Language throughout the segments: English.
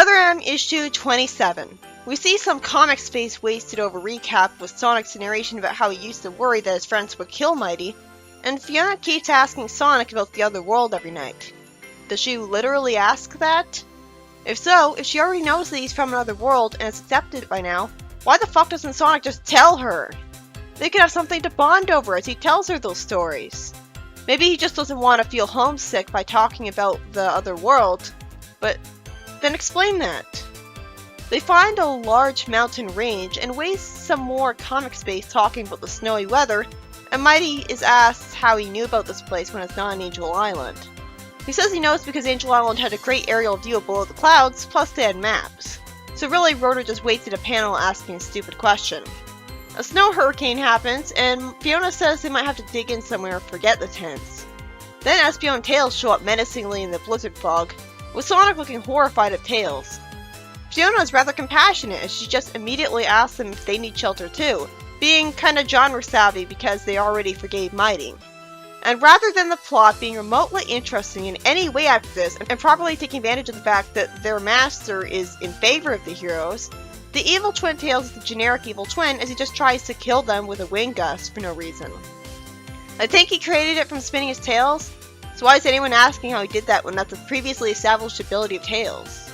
Other M issue 27. We see some comic space wasted over recap with Sonic's narration about how he used to worry that his friends would kill Mighty, and Fiona keeps asking Sonic about the other world every night. Does she literally ask that? If so, if she already knows that he's from another world and has accepted it by now, why the fuck doesn't Sonic just tell her? They could have something to bond over as he tells her those stories. Maybe he just doesn't want to feel homesick by talking about the other world, but then explain that. They find a large mountain range and waste some more comic space talking about the snowy weather, and Mighty is asked how he knew about this place when it's not on Angel Island. He says he knows because Angel Island had a great aerial view below the clouds, plus they had maps. So really, Rotor just wasted a panel asking a stupid question. A snow hurricane happens, and Fiona says they might have to dig in somewhere and forget the tents. Then Espio and Tails show up menacingly in the blizzard fog, with Sonic looking horrified at Tails. Fiona is rather compassionate as she just immediately asks them if they need shelter too, being kinda genre savvy because they already forgave Mighty. And rather than the plot being remotely interesting in any way after this, and properly taking advantage of the fact that their master is in favor of the heroes, the evil twin Tails is the generic evil twin as he just tries to kill them with a wind gust for no reason. I think he created it from spinning his tails, so why is anyone asking how he did that when that's a previously established ability of Tails?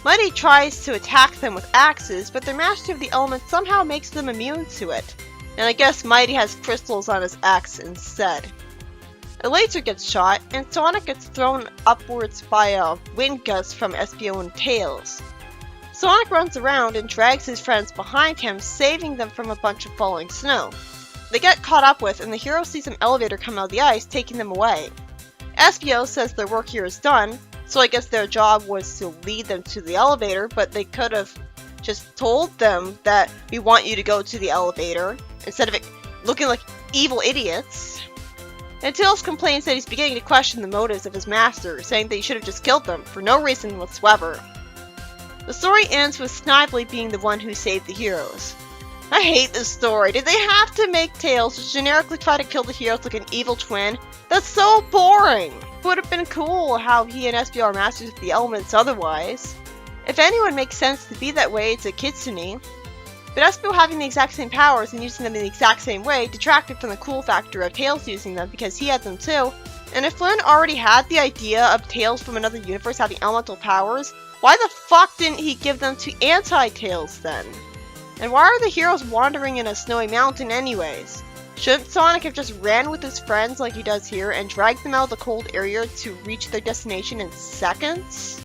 Mighty tries to attack them with axes, but their master of the elements somehow makes them immune to it, and I guess Mighty has crystals on his axe instead. A laser gets shot, and Sonic gets thrown upwards by a wind gust from Espio and Tails. Sonic runs around and drags his friends behind him, saving them from a bunch of falling snow. They get caught up with, and the hero sees an elevator come out of the ice, taking them away. Espio says their work here is done, so I guess their job was to lead them to the elevator, but they could have just told them that we want you to go to the elevator, instead of it looking like evil idiots. And Tails complains that he's beginning to question the motives of his master, saying that he should have just killed them, for no reason whatsoever. The story ends with Snively being the one who saved the heroes. I hate this story. Did they have to make Tails just generically try to kill the heroes like an evil twin? That's so boring! It would have been cool how he and Espio are masters of the elements otherwise. If anyone makes sense to be that way, it's a Kitsune. But Espio having the exact same powers and using them in the exact same way detracted from the cool factor of Tails using them because he had them too. And if Flynn already had the idea of Tails from another universe having elemental powers, why the fuck didn't he give them to Anti-Tails then? And why are the heroes wandering in a snowy mountain anyways? Shouldn't Sonic have just ran with his friends like he does here and dragged them out of the cold area to reach their destination in seconds?